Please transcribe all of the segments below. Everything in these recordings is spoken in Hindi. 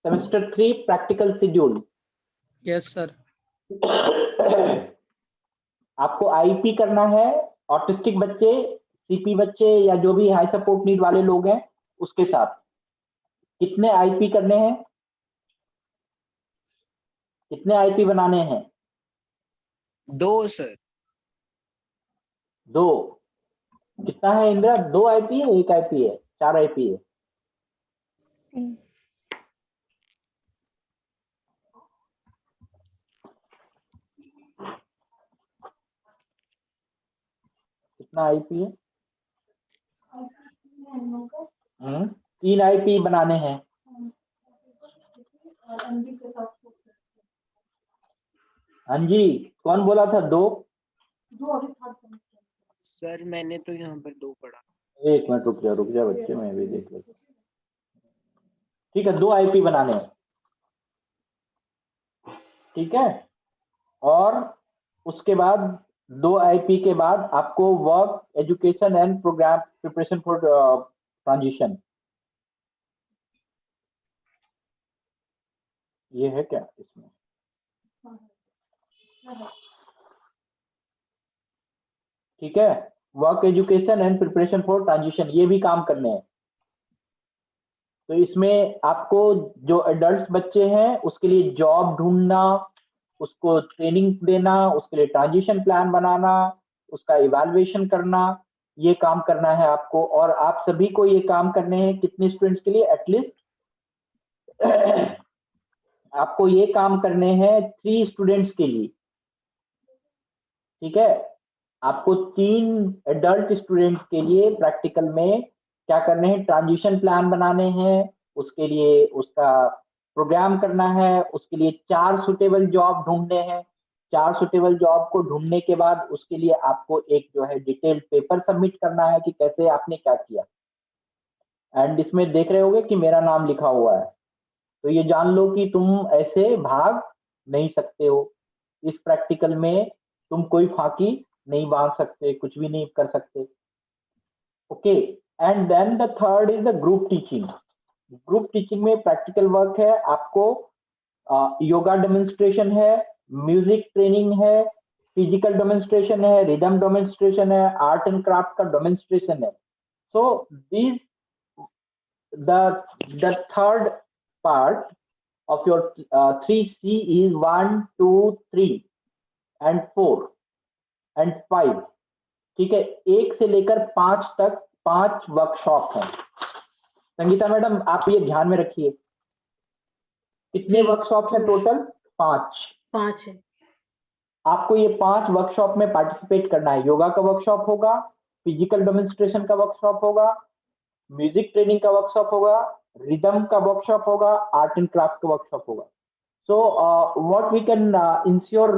Semester 3 practical schedule. Yes sir. आपको आईपी करना है, ऑटिस्टिक बच्चे, सीपी बच्चे या जो भी हाई सपोर्ट नीड वाले लोग हैं उसके साथ। कितने आईपी करने हैं, कितने आईपी बनाने हैं? 2 सर। 2। कितना है इंदिरा, 2 आईपी है, 1 आईपी है, 4 आईपी है? कितना आईपी है? 3 आईपी बनाने हैं। हाँ जी, कौन बोला था 2? सर मैंने तो यहाँ पर 2 पढ़ा। 1 मिनट रुक जा बच्चे, मैं भी देख लेता हूँ। ठीक है, 2 आईपी बनाने हैं, ठीक है। और उसके बाद 2 आईपी के बाद आपको work, education and program preparation for transition, ये है क्या इसमें? ठीक है, work, education and preparation for transition, ये भी काम करने हैं। तो इसमें आपको जो एडल्ट बच्चे हैं उसके लिए जॉब ढूंढना, उसको ट्रेनिंग देना, उसके लिए ट्रांजिशन प्लान बनाना, उसका इवैल्यूएशन करना, ये काम करना है आपको। और आप सभी को ये काम करने हैं कितने स्टूडेंट्स के लिए? एटलीस्ट आपको ये काम करने हैं 3 स्टूडेंट्स के लिए, ठीक है। आपको 3 एडल्ट स्टूडेंट्स के लिए प्रैक्टिकल में क्या करने हैं? ट्रांजिशन प्लान बनाने हैं, उसके लिए उसका प्रोग्राम करना है, उसके लिए 4 सुटेबल जॉब ढूंढने हैं। 4 सुटेबल जॉब को ढूंढने के बाद उसके लिए आपको एक जो है डिटेल्ड पेपर सबमिट करना है कि कैसे आपने क्या किया। एंड इसमें देख रहे होगे कि मेरा नाम लिखा हुआ है, तो ये जान लो कि तुम ऐसे भाग नहीं सकते हो। इस प्रैक्टिकल में तुम कोई फांकी नहीं बांध सकते, कुछ भी नहीं कर सकते। Okay, and then the third is the group teaching. Group teaching में प्रैक्टिकल वर्क है, आपको योगा डेमोन्स्ट्रेशन है, म्यूजिक ट्रेनिंग है, फिजिकल डेमोन्स्ट्रेशन है, रिदम डेमोन्स्ट्रेशन है, आर्ट एंड क्राफ्ट का डेमोन्स्ट्रेशन है। So this the third part of your 3C is 1, 2, 3 and 4 and 5, ठीक है। 1 से लेकर 5 तक 5 वर्कशॉप हैं। संगीता मैडम आप ये ध्यान में रखिए, कितने वर्कशॉप है टोटल? 5 है। आपको ये 5 वर्कशॉप में पार्टिसिपेट करना है। योगा का वर्कशॉप होगा, फिजिकल डेमोन्स्ट्रेशन का वर्कशॉप होगा, म्यूजिक ट्रेनिंग का वर्कशॉप होगा, रिदम का वर्कशॉप होगा, आर्ट एंड क्राफ्ट का वर्कशॉप होगा। So what we can ensure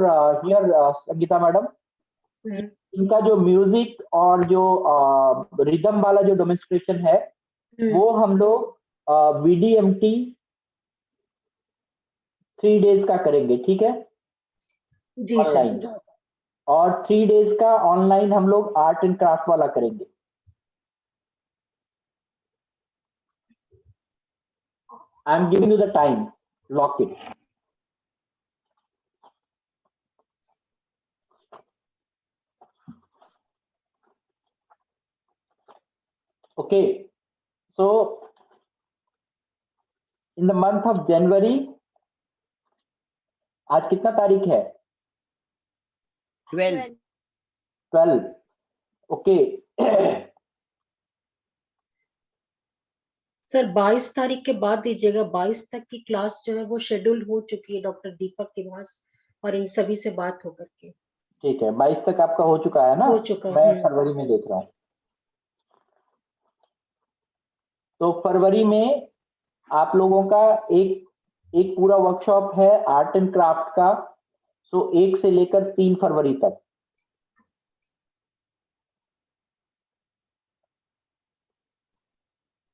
here Sangeeta madam, इनका जो म्यूजिक और जो रिदम वाला जो डेमोन्स्ट्रेशन है वो हम लोग VDMT 3 डेज का करेंगे, ठीक है, जी ऑनलाइन। सर। और 3 डेज का ऑनलाइन हम लोग आर्ट एंड क्राफ्ट वाला करेंगे। I am giving you the time, lock it. Okay, so in the month of January, आज कितना तारीख है? 12। ओके सर 22 तारीख के बाद दीजिएगा। 22 तक की क्लास जो है वो शेड्यूल हो चुकी है डॉक्टर दीपक के पास और इन सभी से बात होकर के। ठीक है, 22 तक आपका हो चुका है ना? हो चुका है। मैं फरवरी में देख रहा हूँ। तो फरवरी में आप लोगों का एक पूरा वर्कशॉप है आर्ट एंड क्राफ्ट का। सो 1 से लेकर 3 फरवरी तक।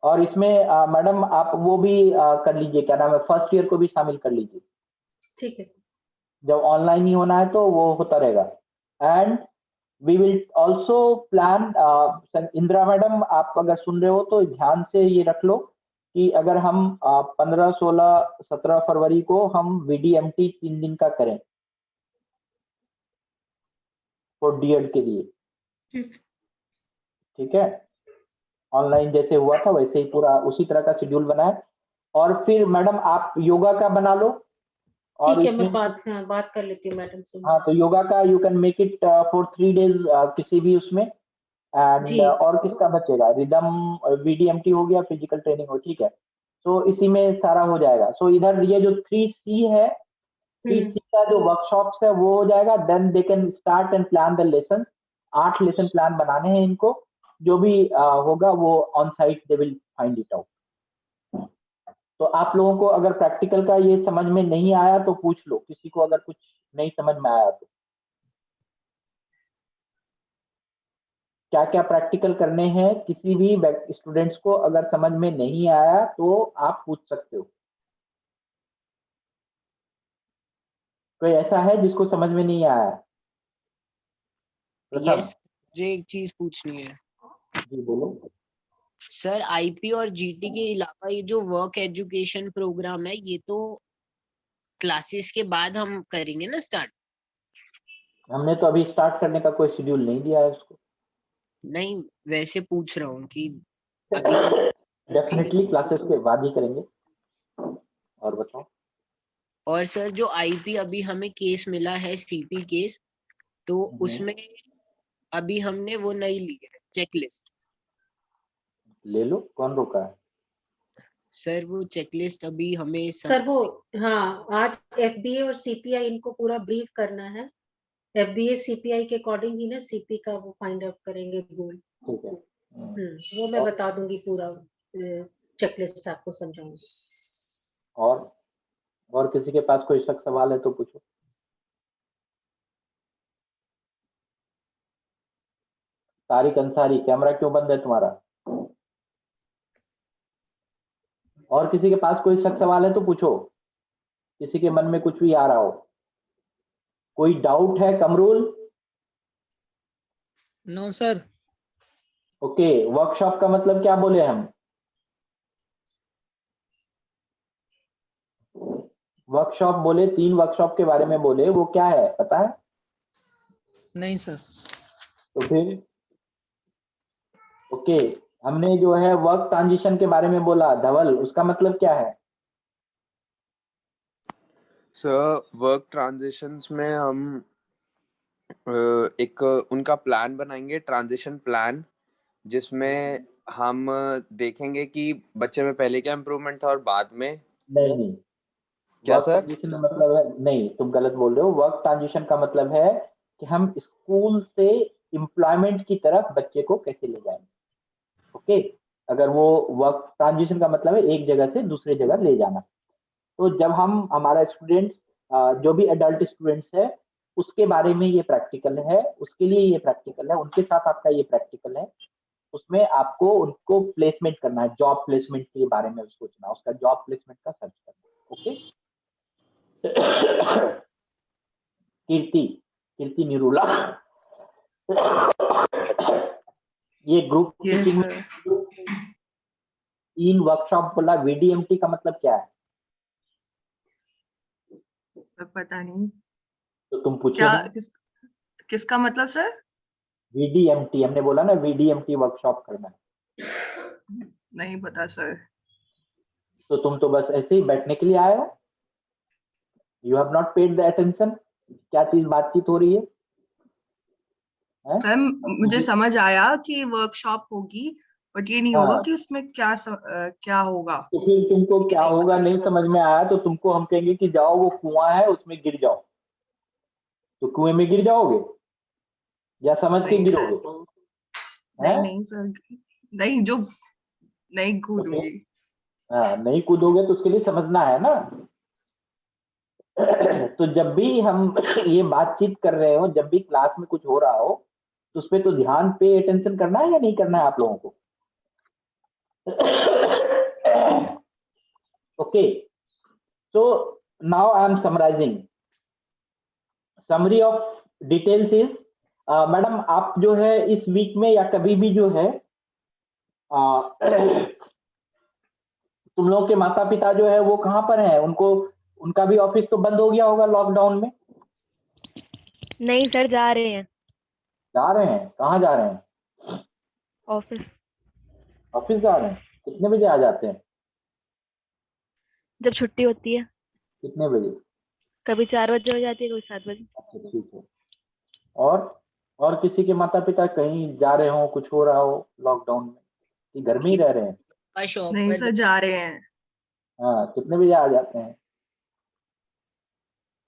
और इसमें मैडम आप वो भी कर लीजिए, क्या नाम है, फर्स्ट ईयर को भी शामिल कर लीजिए। ठीक है सर। जब ऑनलाइन ही होना है तो वो होता रहेगा। And we will also plan, Indira madam आप अगर सुन रहे हो तो ध्यान से ये रख लो कि अगर हम 15, 16, 17 फरवरी को हम VDMT 3 दिन का करें फॉर D.Ed के लिए, ठीक है, ऑनलाइन जैसे हुआ था वैसे ही पूरा उसी तरह का शेड्यूल बनाए। और फिर मैडम आप योगा का बना लो, और ठीक है, मैं इसमें बात कर लेती हूँ मैडम से। हाँ, तो योगा का you can make it for 3 days किसी भी उसमें। एंड जी। और किसका बचेगा, रिदम, VDMT हो गया, फिजिकल ट्रेनिंग हो, ठीक है, तो इसी में सारा हो जाएगा। सो इधर ये जो 3C है, 3C का जो वर्कशॉप्स है वो हो जाएगा। Then they can start and plan the lesson. 8 lesson plan बनाने हैं इनको, जो भी होगा वो on site they will find it out. तो आप लोगों को अगर प्रैक्टिकल का ये समझ में नहीं आया तो पूछ लो, किसी को अगर कुछ नहीं समझ में आया तो। क्या क्या प्रैक्टिकल करने हैं, किसी भी स्टूडेंट्स को अगर समझ में नहीं आया तो आप पूछ सकते हो। कोई ऐसा है जिसको समझ में नहीं आया? प्रथम। यस, मुझे एक चीज पूछनी है जी बोलो। सर। IP और GT के अलावा ये जो वर्क एजुकेशन प्रोग्राम है, ये तो क्लासेस के बाद हम करेंगे ना स्टार्ट? हमने तो अभी स्टार्ट करने का कोई शेड्यूल नहीं दिया है उसको। नहीं, वैसे पूछ रहा हूँ कि अभी डेफिनेटली क्लासेस के बाद ही करेंगे। और बताओ। और सर जो IP अभी हमें केस मिला है, CP केस, तो उसमें अभी हमने वो नहीं ली है चेकलिस्ट। ले लो, कौन रोका है? सर वो चेकलिस्ट अभी हमें सर वो, हाँ, आज FBA और CPI इनको पूरा ब्रीफ करना है। FBA CPI के अकॉर्डिंग ही ना CP का वो फाइंड आउट करेंगे गोल। ठीक है। वो मैं बता दूंगी, पूरा चेकलिस्ट आपको समझाऊंगी। और किसी के पास कोई शक सवाल है तो पूछो। तारिक अंसारी, कैमरा क्यों बंद है तुम्हारा? और किसी के पास कोई शक सवाल है तो पूछो, किसी के मन में कुछ भी आ रहा हो। कोई डाउट है Kamrul? No sir. Okay, workshop का मतलब क्या बोले हम? वर्कशॉप बोले, 3 वर्कशॉप के बारे में बोले, वो क्या है पता है? नहीं सर। तो फिर ओके, हमने जो है वर्क ट्रांजिशन के बारे में बोला, धवल, उसका मतलब क्या है? सर वर्क ट्रांजिशंस में हम एक उनका प्लान बनाएंगे, ट्रांजिशन प्लान, जिसमें हम देखेंगे कि बच्चे में पहले क्या इम्प्रूवमेंट था और बाद में। नहीं, क्या वर्क सर? ट्रांजिशन का मतलब है, नहीं तुम गलत बोल रहे हो। वर्क ट्रांजिशन का मतलब है कि हम स्कूल से एम्प्लॉयमेंट की तरफ बच्चे को कैसे ले जाएंगे। ओके, अगर वो वर्क ट्रांजिशन का मतलब है एक जगह से दूसरे जगह ले जाना। तो जब हम हमारा स्टूडेंट्स, जो भी एडल्ट स्टूडेंट्स है, उसके बारे में ये प्रैक्टिकल है, उसके लिए ये प्रैक्टिकल है, उनके साथ आपका ये प्रैक्टिकल है। उसमें आपको उनको प्लेसमेंट करना है, जॉब प्लेसमेंट के बारे में सोचना, उसका जॉब प्लेसमेंट का सर्च करना। ओके। कीर्ति निरूला, ये ग्रुप मीटिंग में 3 वर्कशॉप बोला, VDMT का मतलब क्या है? पता नहीं तो तुम पूछे क्या, नहीं। किसका मतलब सर? VDMT हमने बोला ना, VDMT वर्कशॉप करना है। नहीं पता सर। तो तुम तो बस ऐसे ही बैठने के लिए आए हो, you have not paid the attention क्या चीज बातचीत हो रही है? सर मुझे समझ आया कि वर्कशॉप होगी, बट ये नहीं होगा कि उसमें क्या होगा। तो फिर तुमको क्या होगा नहीं समझ में आया तो तुमको हम कहेंगे कि जाओ वो कुआं है उसमें गिर जाओ, तो कुएं में गिर जाओगे या समझ के नहीं सर, गिरोगे? नहीं सर, नहीं, जो नहीं कूदूंगी। हाँ, नहीं कूदोगे तो उसके लिए समझना है ना। तो जब भी हम ये बातचीत कर रहे हो, जब भी क्लास में कुछ हो रहा हो, तो उस पर तो ध्यान पे अटेंशन करना है या नहीं करना है आप लोगों को? Okay, so now I am summarizing. Summary of details is, madam आप जो है इस वीक में या कभी भी जो है तुम लोग के माता पिता जो है वो कहाँ पर हैं? उनका भी ऑफिस तो बंद हो गया होगा लॉकडाउन में। नहीं सर, जा रहे हैं जा रहे हैं? कहाँ जा रहे हैं? ऑफिस। ऑफिस जा रहे हैं। कितने बजे आ जाते हैं? जब छुट्टी होती है, कितने बजे? कभी 4 बजे हो जाती है, कभी 7 बजे। अच्छा ठीक है। और किसी के माता पिता कहीं जा रहे हो, कुछ हो रहा हो लॉकडाउन में, कि घर में ही रह रहे हैं? शॉप नहीं पर सर, जा रहे हैं। हाँ, कितने बजे आ जाते हैं?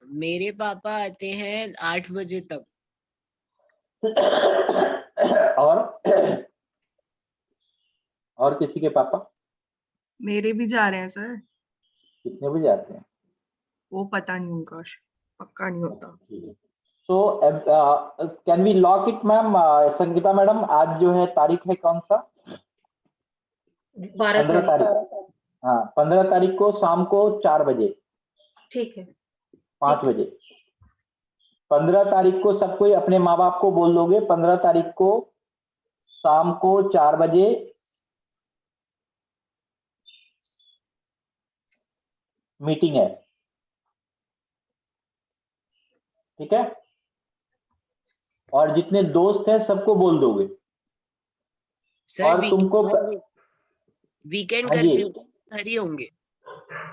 मेरे पापा आते हैं 8 बजे तक। और किसी के पापा? मेरे भी जा रहे हैं सर। कितने बजे आते हैं? वो पता नहीं, उनका पक्का नहीं होता। So can we lock it ma'am? Sangeeta madam, आज जो है तारीख है कौन सा? 12 15 तारीख। तारीख। हाँ, 15 तारीख को शाम को 4 बजे, ठीक है। 5 बजे। 15 तारीख को सब कोई अपने माँ बाप को बोल दोगे, 15 तारीख को शाम को 4 बजे मीटिंग है, ठीक है? और जितने दोस्त हैं सबको बोल दोगे। सर और तुमको वीकेंड हाँ जी, कर्फ्यू घर ही होंगे।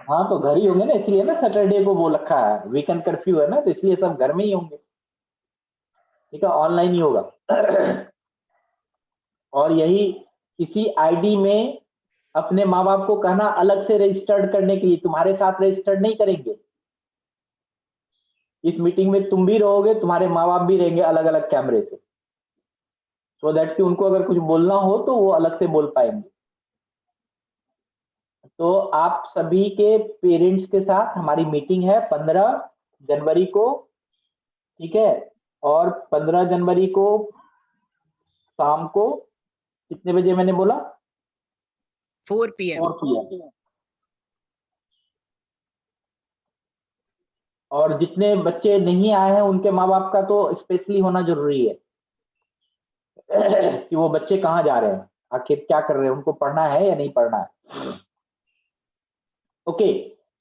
हाँ तो घर ही होंगे ना, इसलिए ना सैटरडे को वो रखा है, वीकेंड कर्फ्यू है ना, तो इसलिए सब घर में ही होंगे, ठीक है? ऑनलाइन ही होगा। और यही किसी आईडी में अपने माँ बाप को कहना अलग से रजिस्टर्ड करने के लिए, तुम्हारे साथ रजिस्टर्ड नहीं करेंगे। इस मीटिंग में तुम भी रहोगे, तुम्हारे माँ बाप भी रहेंगे अलग अलग कैमरे से, सो दैट कि उनको अगर कुछ बोलना हो तो वो अलग से बोल पाएंगे। तो आप सभी के पेरेंट्स के साथ हमारी मीटिंग है 15 जनवरी को, ठीक है? और 15 जनवरी को शाम को कितने बजे मैंने बोला? 4 PM। 4 PM। और जितने बच्चे नहीं आए हैं उनके माँ बाप का तो स्पेशली होना जरूरी है कि वो बच्चे कहाँ जा रहे हैं, आखिर क्या कर रहे हैं, उनको पढ़ना है या नहीं पढ़ना है। Okay,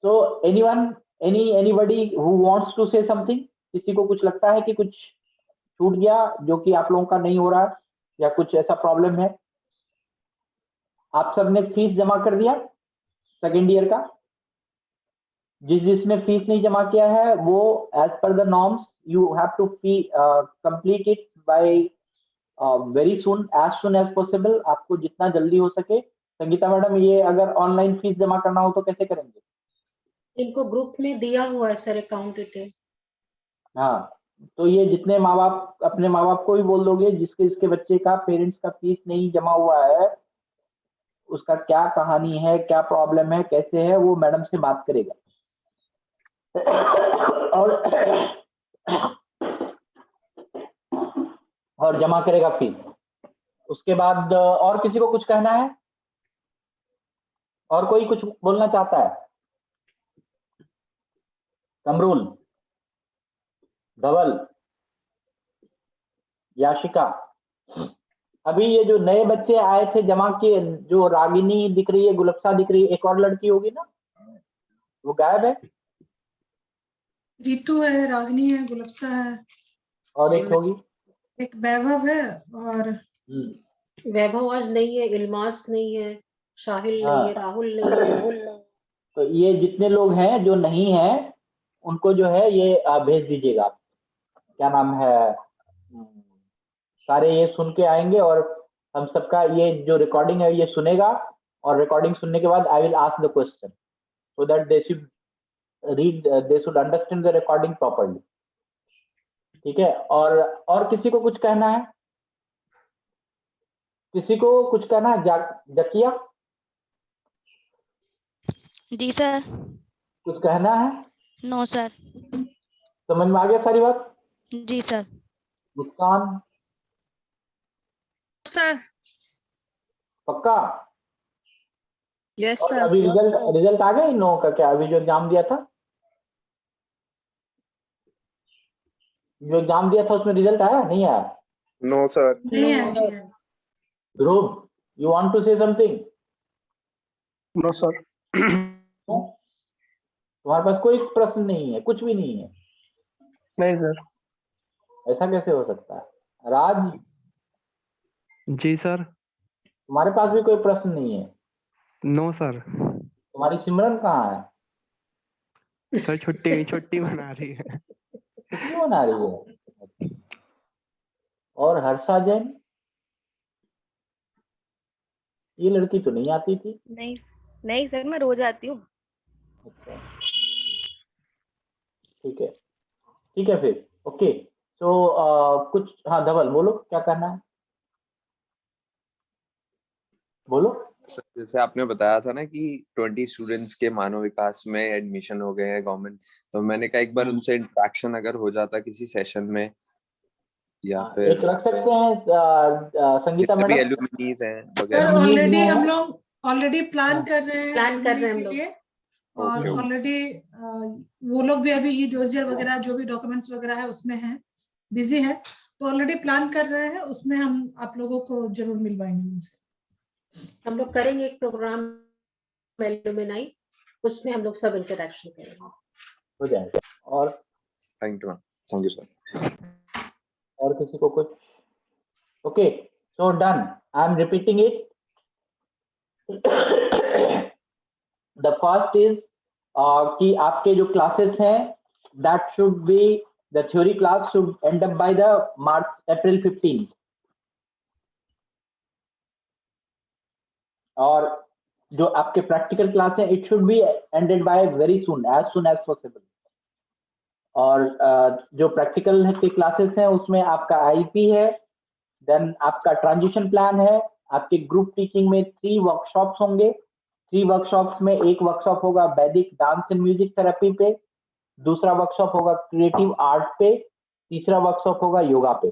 so anybody who wants to say something? किसी को कुछ लगता है कि कुछ छूट गया जो कि आप लोगों का नहीं हो रहा, या कुछ ऐसा प्रॉब्लम है? आप सबने फीस जमा कर दिया सेकेंड ईयर का? जिसने फीस नहीं जमा किया है वो as per the norms you have to complete it by very soon, as possible, आपको जितना जल्दी हो सके। संगीता मैडम, ये अगर ऑनलाइन फीस जमा करना हो तो कैसे करेंगे? इनको ग्रुप में दिया हुआ है सर अकाउंट डिटेल। हाँ, तो ये जितने माँ बाप अपने माँ बाप को भी बोल दोगे जिसके इसके बच्चे का पेरेंट्स का फीस नहीं जमा हुआ है, उसका क्या कहानी है, क्या प्रॉब्लम है, कैसे है, वो मैडम से बात करेगा और जमा करेगा फीस। उसके बाद और किसी को कुछ कहना है? और कोई कुछ बोलना चाहता है? कमरुल, धवल, याशिका, अभी ये जो नए बच्चे आए थे जमा किए, जो रागिनी दिख रही है, गुलफ्सा दिख रही है, एक और लड़की होगी ना, वो गायब है? रितु है, रागनी है, गुलफ्सा है, और एक होगी, एक वैभव है, और वैभव आज नहीं है, इल्मास नहीं है, शाहिल नहीं है, राहुल नहीं है। तो ये जितने लोग हैं जो नहीं है उनको जो है ये भेज दीजिएगा, क्या नाम है, सारे ये सुन के आएंगे और हम सबका ये जो रिकॉर्डिंग है ये सुनेगा, और रिकॉर्डिंग सुनने के बाद I will ask the question so that they should read, they should understand the recording properly, ठीक है? और किसी को कुछ कहना है? किसी को कुछ कहना है? जकिया, जी सर। कुछ कहना है? No sir. समझ में आ गया सारी बात? जी सर। मुस्कान, सर। पक्का? यस और सर। अभी रिजल्ट आ गया इन लोगों का? क्या अभी जो एग्जाम दिया था, उसमें रिजल्ट आया नहीं आया? No sir. नहीं है। Dhruv, you want to say something? No sir. क्यों? तुम्हारे पास कोई प्रश्न नहीं है, कुछ भी नहीं है? नहीं सर। ऐसा कैसे हो सकता है? राज, जी सर। तुम्हारे पास भी कोई प्रश्न नहीं है? No sir. तुम्हारी सिमरन कहाँ है? सर छुट्टी छुट्टी मना रही है। छुट्टी मना रही है। और हर्षा जैन, ये लड़की तो नहीं आती थी। नहीं नहीं सर, मैं रोज आती हूँ। अच्छा, ठीक है फिर, ओके। तो कुछ, हाँ धवल बोलो, क्या करना है, बोलो। सर जैसे आपने बताया था ना कि 20 स्टूडेंट्स के मानव विकास में एडमिशन हो गए हैं गवर्नमेंट, तो मैंने कहा एक बार उनसे इंटरेक्शन अगर हो जाता किसी सेशन में, या एक फिर रख सकते हैं संगीता जितने भी मैडम। एलुमनीज हैं सर वगैरह। ऑलरेडी हम लोग ऑलरेडी प्लान कर रहे हैं प्लान कर रहे हैं alumni हम के लोग। लिए, और ओके। ऑलरेडी वो लोग भी अभी डोजियर वगैरह जो भी डॉक्यूमेंट्स वगैरह है उसमें हैं, बिजी है, तो ऑलरेडी प्लान कर रहे हैं, उसमें हम आप लोगों को जरूर मिलवाएंगे उनसे। हम लोग करेंगे एक प्रोग्राम एलुमनाई, उसमें हम लोग सब इंटरेक्शन करेंगे। हो जाएगा। और थैंक यू सर। और किसी को कुछ? Okay, so done, I am repeating it. The first is कि आपके जो क्लासेस हैं that should be, the theory class should end up by the April 15, और जो आपके प्रैक्टिकल क्लास है it should be ended by very soon as possible. और जो प्रैक्टिकल के क्लासेस हैं उसमें आपका आईपी है, देन आपका ट्रांजिशन प्लान है, आपके ग्रुप टीचिंग में 3 वर्कशॉप्स होंगे। 3 वर्कशॉप्स में एक वर्कशॉप होगा वैदिक डांस एंड म्यूजिक थेरेपी पे, दूसरा वर्कशॉप होगा क्रिएटिव आर्ट पे, तीसरा वर्कशॉप होगा योगा पे।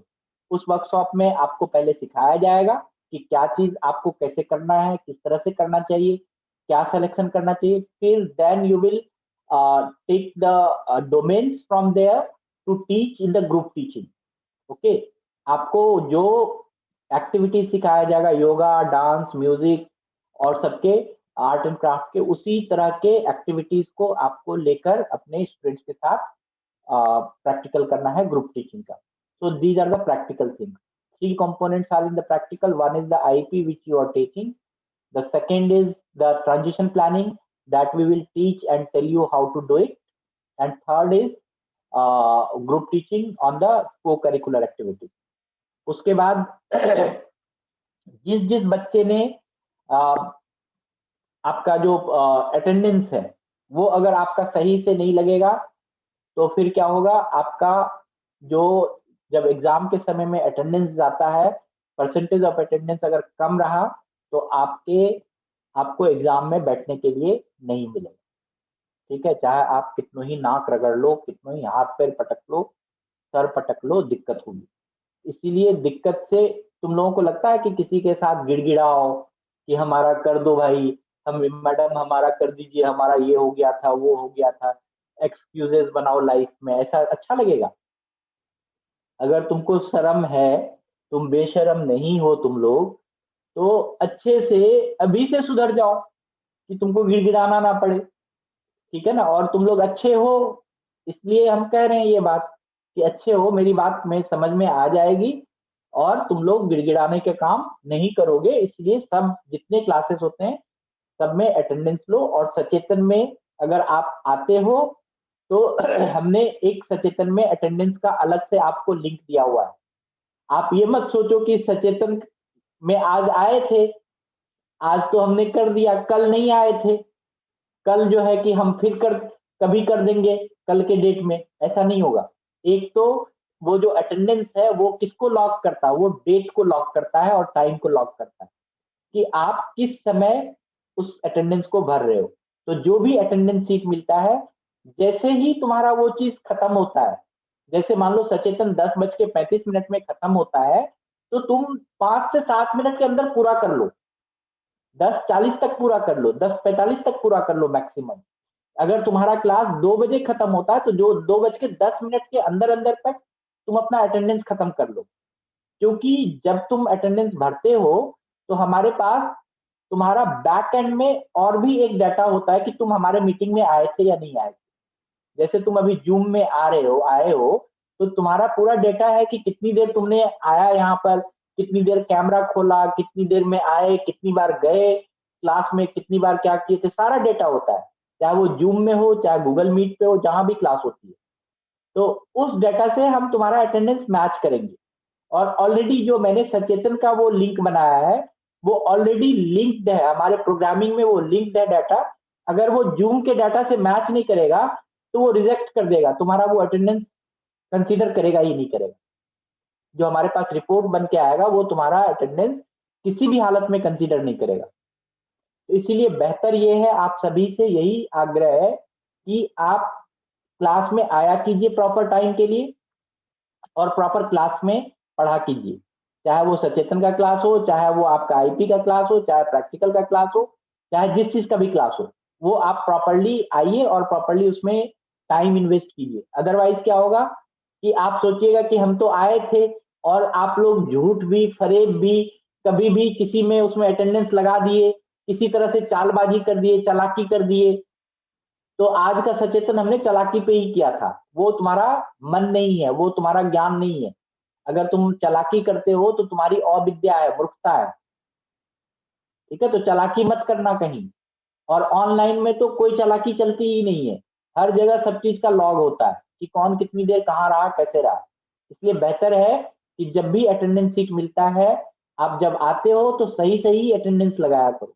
उस वर्कशॉप में आपको पहले सिखाया जाएगा कि क्या चीज आपको कैसे करना है, किस तरह से करना चाहिए, क्या सिलेक्शन करना चाहिए। फिर then you will take the domains from there to teach in the group teaching. Okay, आपको जो एक्टिविटीज सिखाया जाएगा योगा, डांस, म्यूजिक और सबके आर्ट एंड क्राफ्ट के, उसी तरह के एक्टिविटीज को आपको लेकर अपने स्टूडेंट्स के साथ प्रैक्टिकल करना है ग्रुप टीचिंग का। So these are the practical things. 3 components are in the practical. One is the IEP which you are taking. The second is the transition planning that we will teach and tell you how to do it. And third is group teaching on the co-curricular activities. उसके बाद जिस बच्चे ने आपका जो अटेंडेंस है वो अगर आपका सही से नहीं लगेगा तो फिर क्या होगा, आपका जो जब एग्जाम के समय में अटेंडेंस आता है, परसेंटेज ऑफ अटेंडेंस अगर कम रहा तो आपको एग्जाम में बैठने के लिए नहीं मिलेगा। ठीक है, चाहे आप कितनों ही नाक रगड़ लो, कितनों ही हाथ पैर पटक लो, सर पटक लो, दिक्कत होगी। इसीलिए दिक्कत से तुम लोगों को लगता है कि किसी के साथ गिड़गिड़ाओ कि हमारा कर दो भाई, हम मैडम हमारा कर दीजिए, हमारा ये हो गया था, वो हो गया था, एक्सक्यूजेस बनाओ लाइफ में, ऐसा अच्छा लगेगा? अगर तुमको शर्म है, तुम बेशरम नहीं हो तुम लोग, तो अच्छे से अभी से सुधर जाओ कि तुमको गिड़गिड़ाना ना पड़े। ठीक है ना? और तुम लोग अच्छे हो, इसलिए हम कह रहे हैं ये बात कि अच्छे हो, मेरी बात में समझ में आ जाएगी और तुम लोग गिड़गिड़ाने के काम नहीं करोगे। इसलिए सब जितने क्लासेस होते हैं सब में अटेंडेंस लो, और सचेतन में अगर आप आते हो तो हमने एक सचेतन में अटेंडेंस का अलग से आपको लिंक दिया हुआ है। आप ये मत सोचो कि सचेतन में आज आए थे, आज तो हमने कर दिया, कल नहीं आए थे, कल जो है कि हम फिर कभी कर देंगे कल के डेट में, ऐसा नहीं होगा। एक तो वो जो अटेंडेंस है वो किसको लॉक करता है, वो डेट को लॉक करता है और टाइम को लॉक करता है कि आप किस समय उस अटेंडेंस को भर रहे हो। तो जो भी अटेंडेंस सीट मिलता है, जैसे ही तुम्हारा वो चीज खत्म होता है, जैसे मान लो सचेतन 10:35 में खत्म होता है, तो तुम 5 से 7 मिनट के अंदर पूरा कर लो, 10:40 तक पूरा कर लो, 10:45 तक पूरा कर लो मैक्सिमम। अगर तुम्हारा क्लास 2 बजे खत्म होता है तो जो 2:10 के अंदर अंदर तक तुम अपना अटेंडेंस खत्म कर लो। क्योंकि जब तुम अटेंडेंस भरते हो तो हमारे पास तुम्हारा बैक एंड में और भी एक डाटा होता है कि तुम हमारे मीटिंग में आए थे या नहीं आए थे। जैसे तुम अभी जूम में आए हो तो तुम्हारा पूरा डेटा है कि कितनी देर तुमने आया यहाँ पर, कितनी देर कैमरा खोला, कितनी देर में आए, कितनी बार गए, क्लास में कितनी बार क्या किए थे, सारा डेटा होता है, चाहे वो जूम में हो, चाहे गूगल मीट पे हो, जहां भी क्लास होती है। तो उस डेटा से हम तुम्हारा अटेंडेंस मैच करेंगे। और ऑलरेडी जो मैंने सचेतन का वो लिंक बनाया है, वो ऑलरेडी लिंक्ड है हमारे प्रोग्रामिंग में, वो लिंक्ड है डाटा। अगर वो जूम के डाटा से मैच नहीं करेगा तो वो रिजेक्ट कर देगा, तुम्हारा वो अटेंडेंस कंसीडर करेगा ही नहीं करेगा। जो हमारे पास रिपोर्ट बन के आएगा वो तुम्हारा अटेंडेंस किसी भी हालत में कंसीडर नहीं करेगा। तो इसीलिए बेहतर ये है, आप सभी से यही आग्रह है कि आप क्लास में आया कीजिए प्रॉपर टाइम के लिए और प्रॉपर क्लास में पढ़ा कीजिए, चाहे वो सचेतन का क्लास हो, चाहे वो आपका आईपी का क्लास हो, चाहे प्रैक्टिकल का क्लास हो, चाहे जिस चीज का भी क्लास हो, वो आप प्रॉपरली आइए और प्रॉपरली उसमें टाइम इन्वेस्ट कीजिए। अदरवाइज क्या होगा कि आप सोचिएगा कि हम तो आए थे और आप लोग झूठ भी, फरेब भी, कभी भी किसी में उसमें अटेंडेंस लगा दिए, किसी तरह से चालबाजी कर दिए, चालाकी कर दिए। तो आज का सचेतन हमने चालाकी पे ही किया था, वो तुम्हारा मन नहीं है, वो तुम्हारा ज्ञान नहीं है। अगर तुम चालाकी करते हो तो तुम्हारी अविद्या है, मूर्खता है, ठीक है। तो चालाकी मत करना कहीं। और ऑनलाइन में तो कोई चालाकी चलती ही नहीं है, हर जगह सब चीज का लॉग होता है कि कौन कितनी देर कहाँ रहा, कैसे रहा। इसलिए बेहतर है कि जब भी अटेंडेंस सीट मिलता है, आप जब आते हो तो सही सही अटेंडेंस लगाया करो।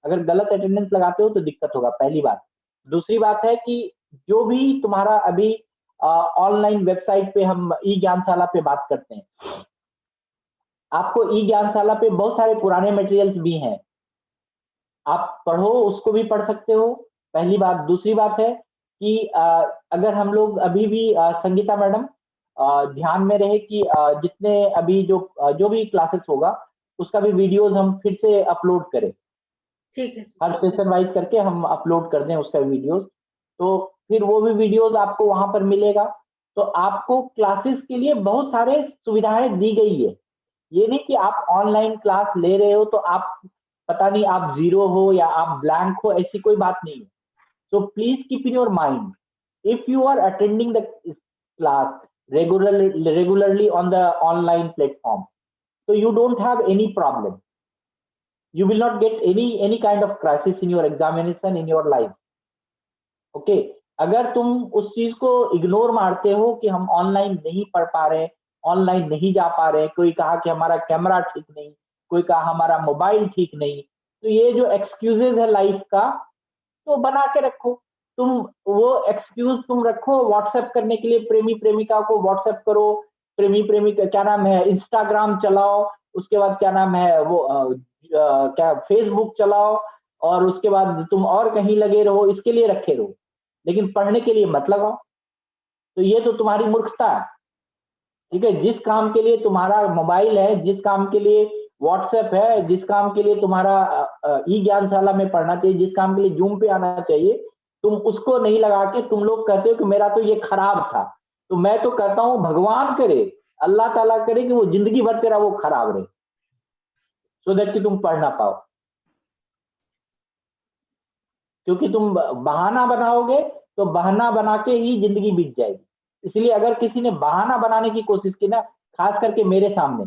अगर गलत अटेंडेंस लगाते हो तो दिक्कत होगा, पहली बात। दूसरी बात है कि जो भी तुम्हारा अभी ऑनलाइन वेबसाइट पे हम ई ज्ञानशाला पे बात करते हैं, आपको ई ज्ञानशाला पे बहुत सारे पुराने मटेरियल्स भी हैं, आप पढ़ो, उसको भी पढ़ सकते हो, पहली बात। दूसरी बात है कि अगर हम लोग अभी भी संगीता मैडम ध्यान में रहे कि जितने अभी जो भी क्लासेस होगा उसका भी वीडियोस हम फिर से अपलोड करें, ठीक है। हर सेशन वाइज करके हम अपलोड कर दें उसका वीडियोस, तो फिर वो भी वीडियोस आपको वहां पर मिलेगा। तो आपको क्लासेस के लिए बहुत सारे सुविधाएं दी गई है। ये नहीं कि आप ऑनलाइन क्लास ले रहे हो तो आप पता नहीं आप जीरो हो या आप ब्लैंक हो, ऐसी कोई बात नहीं है। So please keep in your mind, if you are attending the class regularly on the online platform, so you don't have any problem. You will not get any kind of crisis in your examination in your life. Okay? अगर तुम उस चीज को इग्नोर मारते हो कि हम ऑनलाइन नहीं पढ़ पा रहे, ऑनलाइन नहीं जा पा रहे, कोई कहा कि हमारा कैमरा ठीक नहीं, कोई कहा हमारा मोबाइल ठीक नहीं, तो ये जो एक्सक्यूजेज है लाइफ का, तो बना के रखो। तुम वो एक्सक्यूज तुम रखो व्हाट्सएप करने के लिए, प्रेमी प्रेमिका को व्हाट्सएप करो, प्रेमी प्रेमिका क्या नाम है, इंस्टाग्राम चलाओ, उसके बाद क्या नाम है वो क्या फेसबुक चलाओ, और उसके बाद तुम और कहीं लगे रहो, इसके लिए रखे रहो, लेकिन पढ़ने के लिए मत लगाओ। तो ये तो तुम्हारी मूर्खता है, ठीक है। जिस काम के लिए तुम्हारा मोबाइल है, जिस काम के लिए व्हाट्सएप है, जिस काम के लिए तुम्हारा ई ज्ञानशाला में पढ़ना चाहिए, जिस काम के लिए जूम पे आना चाहिए, तुम उसको नहीं लगा के तुम लोग कहते हो कि मेरा तो ये खराब था। तो मैं तो कहता हूं भगवान करे, अल्लाह ताला करे कि वो जिंदगी भर तेरा वो खराब रहे, सो दैट कि तुम पढ़ ना पाओ। क्योंकि तुम बहाना बनाओगे तो बहाना बना के ही जिंदगी बीत जाएगी। इसलिए अगर किसी ने बहाना बनाने की कोशिश की ना, खास करके मेरे सामने,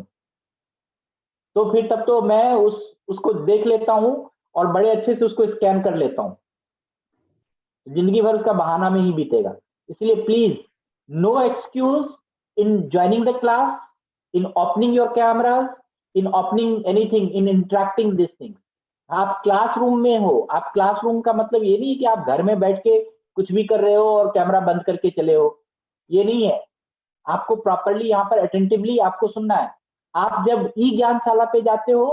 तो फिर तब तो मैं उसको देख लेता हूं और बड़े अच्छे से उसको स्कैन कर लेता हूं, जिंदगी भर उसका बहाना में ही बीतेगा। इसलिए please no excuse in joining the class, in opening your cameras, in opening anything, in interacting this thing. आप क्लासरूम में हो, आप क्लासरूम का मतलब ये नहीं है कि आप घर में बैठ के कुछ भी कर रहे हो और कैमरा बंद करके चले हो, ये नहीं है। आपको प्रॉपरली यहाँ पर अटेंटिवली आपको सुनना है। आप जब ई ज्ञानशाला पे जाते हो,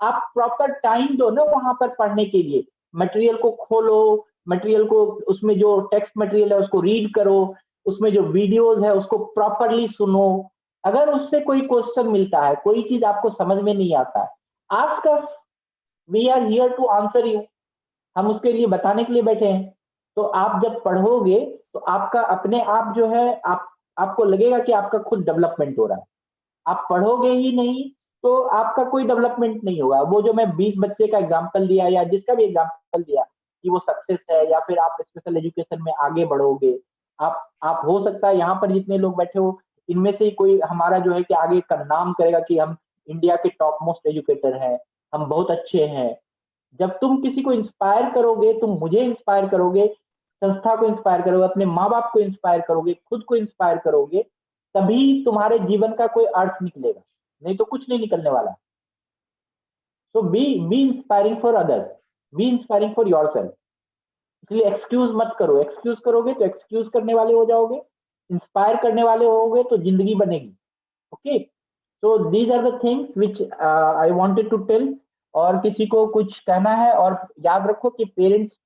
आप प्रॉपर टाइम दो ना वहां पर पढ़ने के लिए, मटेरियल को खोलो, मटेरियल को, उसमें जो टेक्स्ट मटेरियल है उसको रीड करो, उसमें जो वीडियोस है उसको प्रॉपरली सुनो। अगर उससे कोई क्वेश्चन मिलता है, कोई चीज आपको समझ में नहीं आता है, ask us, we are here to answer you, हम उसके लिए बताने के लिए बैठे हैं। तो आप जब पढ़ोगे तो आपका अपने आप जो है, आपको लगेगा कि आपका खुद डेवलपमेंट हो रहा है। आप पढ़ोगे ही नहीं तो आपका कोई डेवलपमेंट नहीं होगा। वो जो मैं 20 बच्चे का एग्जांपल दिया या जिसका भी एग्जांपल दिया कि वो सक्सेस है या फिर आप स्पेशल एजुकेशन में आगे बढ़ोगे, आप हो सकता है यहाँ पर जितने लोग बैठे हो इनमें से ही कोई हमारा जो है कि आगे का नाम करेगा कि हम इंडिया के टॉप मोस्ट एजुकेटर हैं, हम बहुत अच्छे हैं। जब तुम किसी को इंस्पायर करोगे, तुम मुझे इंस्पायर करोगे, संस्था को इंस्पायर करोगे, अपने माँ बाप को इंस्पायर करोगे, खुद को इंस्पायर करोगे, तभी तुम्हारे जीवन का कोई अर्थ निकलेगा, नहीं तो कुछ नहीं निकलने वाला। So be inspiring for others, be inspiring for yourself. इसलिए एक्सक्यूज मत करो, एक्सक्यूज करोगे तो एक्सक्यूज करने वाले हो जाओगे, इंस्पायर करने वाले होगे तो जिंदगी बनेगी। Okay, so these are the things which I wanted to tell. और किसी को कुछ कहना है? और याद रखो कि पेरेंट्स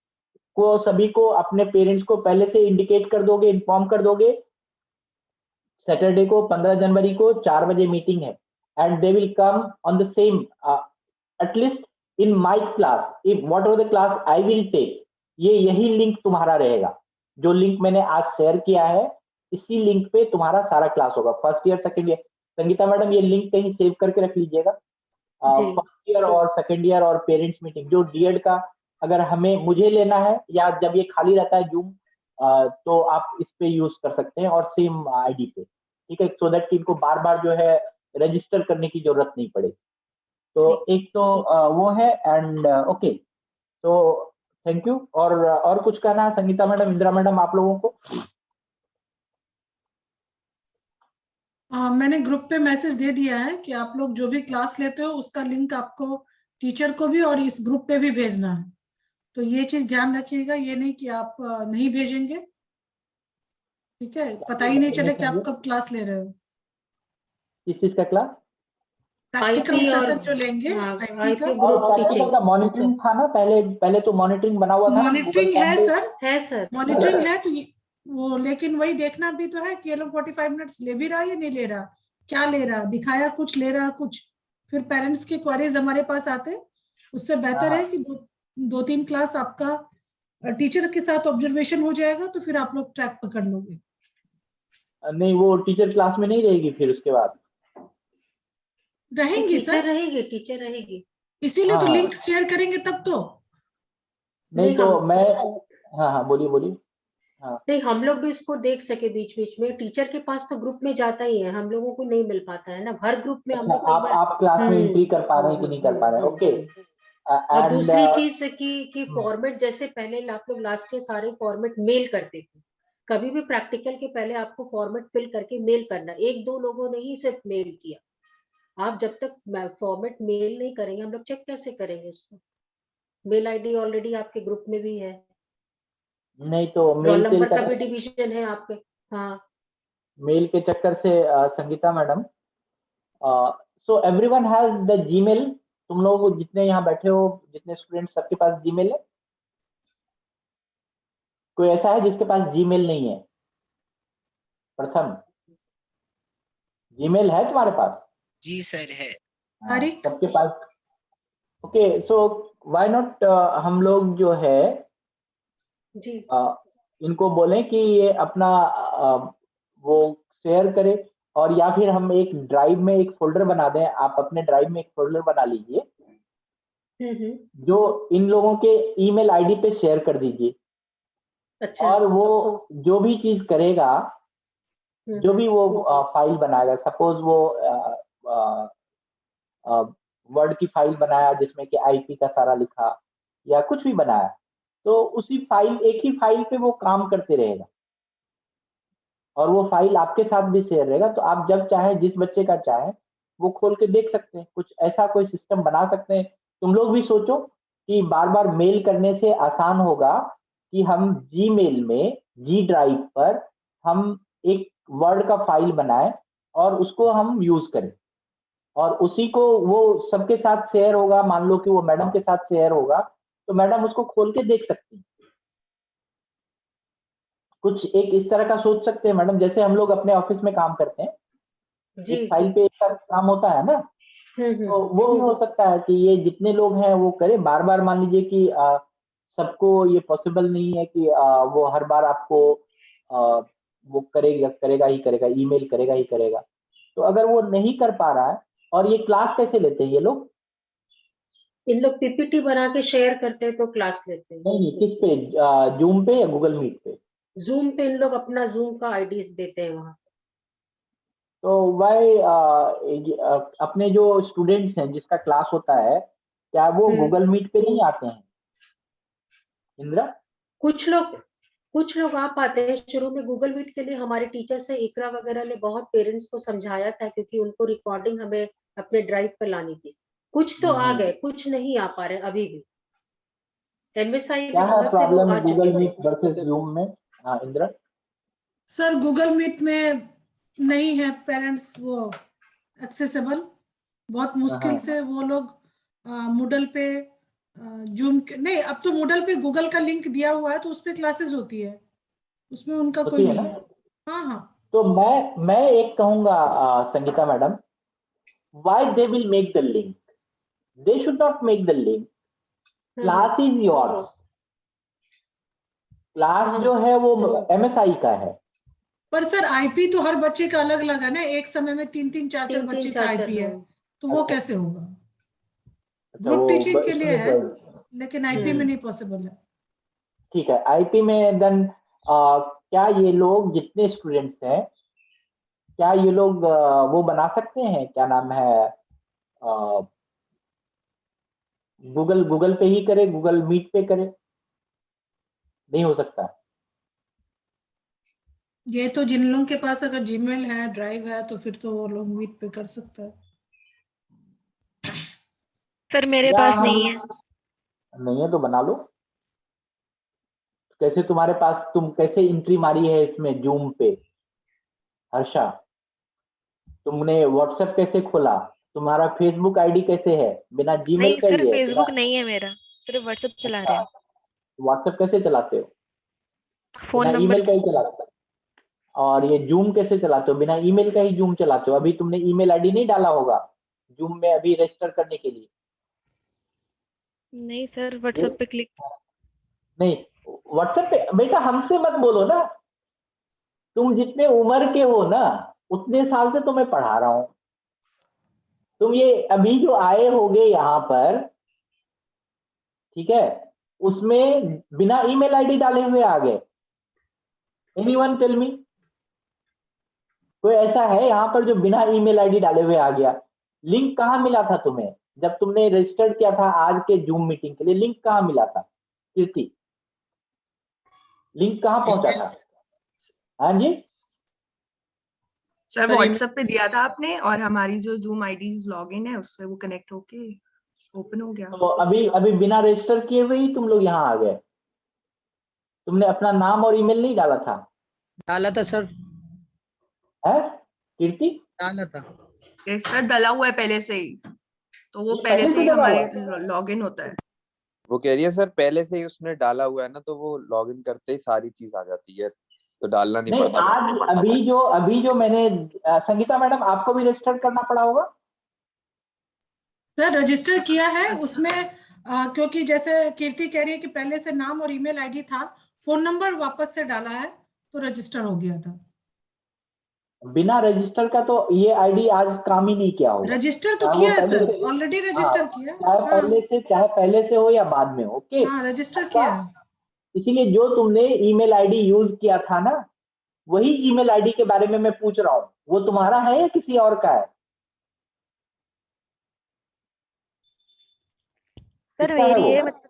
को, सभी को अपने पेरेंट्स को पहले से इंडिकेट कर दोगे, इन्फॉर्म कर दोगे, सैटरडे को 15 जनवरी को 4 बजे मीटिंग है and they will come on the same at least in my class, if whatever the class I will take, यही लिंक तुम्हारा रहेगा। जो लिंक मैंने आज शेयर किया है इसी लिंक पे तुम्हारा सारा क्लास होगा, first year second year. Sangeeta madam ये लिंक कहीं सेव करके रख लीजिएगा, फर्स्ट ईयर और सेकंड ईयर और पेरेंट्स मीटिंग जो डीएड का अगर मुझे लेना है या जब ये खाली रहता है जूम, तो आप इस पे यूज कर सकते हैं और सेम आईडी पे, ठीक है, सो दैट इनको बार बार जो है रजिस्टर करने की जरूरत नहीं पड़े। तो एक तो वो है एंड ओके, तो थैंक यू। और कुछ कहना है संगीता मैडम, इंदिरा मैडम, आप लोगों को? मैंने ग्रुप पे मैसेज दे दिया है कि आप लोग जो भी क्लास लेते हो उसका लिंक आपको टीचर को भी और इस ग्रुप पे भी भेजना है। तो ये चीज ध्यान रखिएगा, ये नहीं कि आप नहीं भेजेंगे, ठीक है, पता ही नहीं चले कि आप कब क्लास ले रहे हो। किस चीज का क्लास? प्रैक्टिकल सेशन जो लेंगे आईपी और ग्रुप टीचिंग का मॉनिटरिंग था ना, पहले तो मॉनिटरिंग बना हुआ था। मॉनिटरिंग है सर, है सर, मॉनिटरिंग है तो वो, लेकिन वही देखना भी तो है कि ये लोग 45 मिनट्स ले भी रहा है या नहीं ले रहा, क्या ले रहा, दिखाया कुछ, ले रहा कुछ। फिर पेरेंट्स के क्वेरीज हमारे पास आते हैं, उससे बेहतर है कि दो तीन क्लास आपका टीचर के साथ ऑब्जर्वेशन हो जाएगा, तो फिर आप लोग ट्रैक पकड़ लोगे। नहीं, वो टीचर क्लास में नहीं रहेगी फिर उसके बाद? रहेंगी सर, टीचर रहेगी, इसीलिए तो लिंक शेयर करेंगे तब तो। नहीं तो मैं, हाँ बोलिए। नहीं, हम लोग भी इसको देख सके बीच बीच में। टीचर के पास तो ग्रुप में जाता ही है, हम लोगों को नहीं मिल पाता है ना हर ग्रुप में। हम लोग आप क्लास में एंट्री कर पा रहे हैं कि नहीं कर पा रहे हैं? ओके। और दूसरी चीज कि फॉर्मेट, जैसे पहले आप लोग लास्ट ईयर सारे फॉर्मेट मेल करते थे, कभी भी प्रैक्टिकल के पहले आपको फॉर्मेट फिल करके मेल करना। एक दो लोगों ने ही सिर्फ मेल किया। आप जब तक फॉर्मेट मेल नहीं करेंगे, हम लोग चेक कैसे करेंगे उसको? मेल आईडी ऑलरेडी आपके ग्रुप में भी है, नहीं तो रोल नंबर का भी डिवीजन है आपके। हाँ, मेल के चक्कर से Sangeeta madam, so everyone has the Gmail. तुम लोग जितने यहाँ बैठे हो, जितने स्टूडेंट्स, सबके पास जीमेल है? कोई ऐसा है जिसके पास जीमेल नहीं है? प्रथम, जीमेल है तुम्हारे पास? जी सर है। सबके पास? ओके, सो व्हाई नॉट हम लोग जो है जी, इनको बोलें कि ये अपना वो शेयर करे, और या फिर हम एक ड्राइव में एक फोल्डर बना दें। आप अपने ड्राइव में एक फोल्डर बना लीजिए जो इन लोगों के ईमेल आईडी पे शेयर कर दीजिए। अच्छा। और वो जो भी चीज करेगा, जो भी वो फाइल बनाएगा, सपोज वो वर्ड की फाइल बनाया जिसमें कि आईपी का सारा लिखा या कुछ भी बनाया, तो उसी फाइल, एक ही फाइल पे वो काम करते रहेगा और वो फाइल आपके साथ भी शेयर रहेगा। तो आप जब चाहे, जिस बच्चे का चाहे, वो खोल के देख सकते हैं। कुछ ऐसा कोई सिस्टम बना सकते हैं। तुम लोग भी सोचो कि बार बार मेल करने से आसान होगा कि हम जीमेल में, जी ड्राइव पर हम एक वर्ड का फाइल बनाएं और उसको हम यूज करें, और उसी को वो सबके साथ शेयर होगा। मान लो कि वो मैडम के साथ शेयर होगा, तो मैडम उसको खोल के देख सकती है। कुछ एक इस तरह का सोच सकते हैं मैडम, जैसे हम लोग अपने ऑफिस में काम करते हैं, एक फाइल पे एक साथ काम होता है ना, तो वो भी हो सकता है कि ये जितने लोग हैं वो करें। बार बार मान लीजिए कि सबको ये पॉसिबल नहीं है कि वो हर बार आपको वो करेगा ही करेगा, ईमेल करेगा ही करेगा। तो अगर वो नहीं कर पा रहा है और ये क्लास कैसे लेते हैं ये लोग? इन लोग पीपीटी बना के शेयर करते हैं तो क्लास लेते हैं। नहीं, किस पे? जूम पे या गूगल मीट पे? जूम पे इन लोग अपना जूम का आईडी देते हैं वहां। तो वाई अपने जो स्टूडेंट्स हैं जिसका क्लास होता है, क्या वो गूगल मीट पे नहीं आते हैं इंदिरा? कुछ लोग आ पाते हैं। शुरू में गूगल मीट के लिए हमारे टीचर से इकरा वगैरह ने बहुत पेरेंट्स को समझाया था, क्योंकि उनको रिकॉर्डिंग हमें अपने ड्राइव पर लानी थी। कुछ तो आ गए, कुछ नहीं आ पा रहे अभी भी। एमएसआई क्या में है बहुत से लोग प्रॉब्लम आ गूगल चुके मीट थे। वर्सेस जूम में? हाँ इंदिरा। सर गूगल मीट में नहीं है पेरेंट्स वो एक्सेसिबल, बहुत मुश्किल से वो लोग मूडल पे जूम नहीं, अब तो मूडल पे गूगल का लिंक दिया हुआ है तो उस पे क्लासेस होती है, उसमें उनका कोई होती है नहीं ना? है। हाँ हाँ। तो मैं एक कहूंगा Sangeeta madam, why they will make the link? They should not make the link. Class is yours. Class जो है वो एमएसआई का है। पर सर आईपी तो हर बच्चे का अलग अलग है ना, एक समय में 3-3 4-4 बच्चे का आईपी है, तो वो अच्छा। कैसे होगा? अच्छा, ग्रुप वो टीचिंग के लिए है, student लेकिन आईपी में नहीं पॉसिबल है। ठीक है। आईपी में देन क्या ये लोग जितने स्टूडेंट्स हैं, क्या ये लोग वो बना सकते हैं, क्या नाम है, गूगल पे ही करे, गूगल मीट पे करे? नहीं हो सकता। ये तो जिन लोगों के पास अगर जीमेल है, ड्राइव है, तो फिर तो वो लोग मीट पे कर सकता है। सर मेरे पास नहीं है। नहीं है तो बना लो। कैसे तुम्हारे पास, तुम कैसे एंट्री मारी है इसमें जूम पे हर्षा? तुमने व्हाट्सएप कैसे खोला? तुम्हारा फेसबुक आईडी कैसे है? बिना जीमेल नहीं का सर, ही है? फेसबुक नहीं है मेरा, सिर्फ व्हाट्सएप चला रहे हैं। व्हाट्सएप कैसे चलाते हो? फोन बिना नंबर। ईमेल का ही चलाते हो? और ये जूम कैसे चलाते हो? बिना ईमेल का ही जूम चलाते हो? अभी तुमने ईमेल आईडी नहीं डाला होगा जूम में अभी रजिस्टर करने के लिए? नहीं सर, व्हाट्सएप पे क्लिक। नहीं, व्हाट्सएप पे बेटा हमसे मत बोलो ना, तुम जितने उम्र के हो ना उतने साल से तुम्हें पढ़ा रहा हूं। तुम ये अभी जो आए होगे यहाँ पर, ठीक है, उसमें बिना ईमेल आईडी डाले हुए आ गए? एनीवन टेल मी, कोई ऐसा है यहाँ पर जो बिना ईमेल आईडी डाले हुए आ गया? लिंक कहाँ मिला था तुम्हें जब तुमने रजिस्टर किया था आज के जूम मीटिंग के लिए? लिंक कहाँ मिला था कीर्ति? लिंक कहाँ पहुंचा था? हाँ जी सर व्हाट्सएप पे दिया था आपने, और हमारी जो जूम आईडीज लॉगिन है उससे वो कनेक्ट होके ओपन हो गया। तो अभी अभी बिना रजिस्टर किए हुए ही तुम लोग यहाँ आ गए? तुमने अपना नाम और ईमेल नहीं डाला था? डाला था सर। है कीर्ति? डाला था। सर डला हुआ है पहले से ही, तो वो ये पहले से ही डला हुआ हमारे लॉगिन होता है। वो कह रही है सर पहले से ही उसने डाला हुआ है ना, तो वो लॉगिन करते ही सारी चीज आ जाती है, तो डालना नहीं नहीं, पड़ता। आज अभी जो मैंने संगीता मैडम आपको भी रजिस्टर करना पड़ा होगा? सर रजिस्टर किया है उसमें क्योंकि जैसे कीर्ति कह रही है कि पहले से नाम और ईमेल आईडी था, फोन नंबर वापस से डाला है तो रजिस्टर हो गया था। बिना रजिस्टर का तो ये आईडी आज काम ही नहीं किया होगा। रजिस्टर तो किया है सर, ऑलरेडी रजिस्टर किया। चाहे पहले से हो या बाद में हो। ओके, हाँ रजिस्टर किया है। इसीलिए जो तुमने ईमेल आईडी यूज किया था ना, वही ईमेल आईडी के बारे में मैं पूछ रहा हूँ, वो तुम्हारा है या किसी और का है? सर मेरी है, मतलब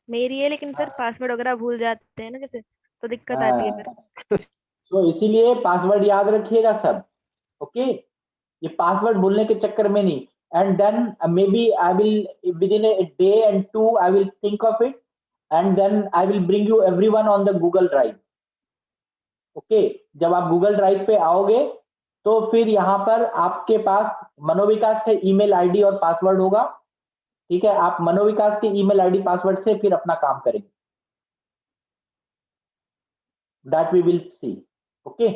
मेरी है, लेकिन सर पासवर्ड वगैरह भूल जाते हैं ना जैसे, तो दिक्कत आती है फिर। तो इसीलिए पासवर्ड याद रखिएगा सब। ओके, ये पासवर्ड भूलने के चक्कर में नहीं। And then maybe I will within a day and 2 I will think of it, and then I will bring you everyone on the Google drive. Okay, जब आप गूगल ड्राइव पे आओगे तो फिर यहाँ पर आपके पास मनोविकास के ईमेल आईडी और पासवर्ड होगा। ठीक है, आप मनोविकास के ईमेल आईडी पासवर्ड से फिर अपना काम करेंगे। That we will see. Okay,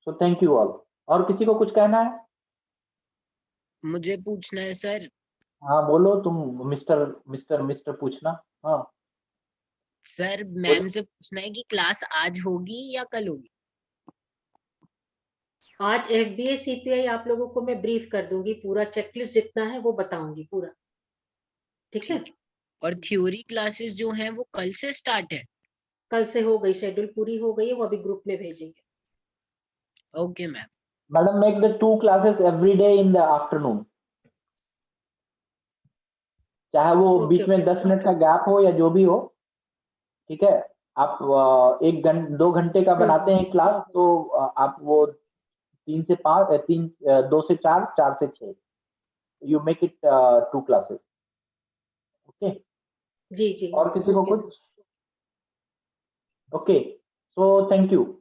so thank you all. और किसी को कुछ कहना है? मुझे पूछना है सर। हाँ बोलो तुम, मिस्टर पूछना। हाँ सर मैम से पूछना है कि क्लास आज होगी या कल होगी? आज FBA CPI आप लोगों को मैं ब्रीफ कर दूंगी, पूरा चेकलिस्ट जितना है वो बताऊंगी पूरा, ठीक है? और थ्योरी क्लासेस जो हैं वो कल से स्टार्ट है? कल से हो गई, शेड्यूल पूरी हो गई है, वो अभी ग्रुप में भेजेंगे। Okay ma'am. Madam, make the 2 classes every day in the afternoon. चाहे वो बीच में 10 मिनट का गैप हो या जो भी हो, ठीक है? आप 2 घंटे का बनाते हैं क्लास, तो आप वो 2 से 4, 4 से 6, you make it 2 classes. Okay? जी। और किसी को कुछ? Okay, so thank you.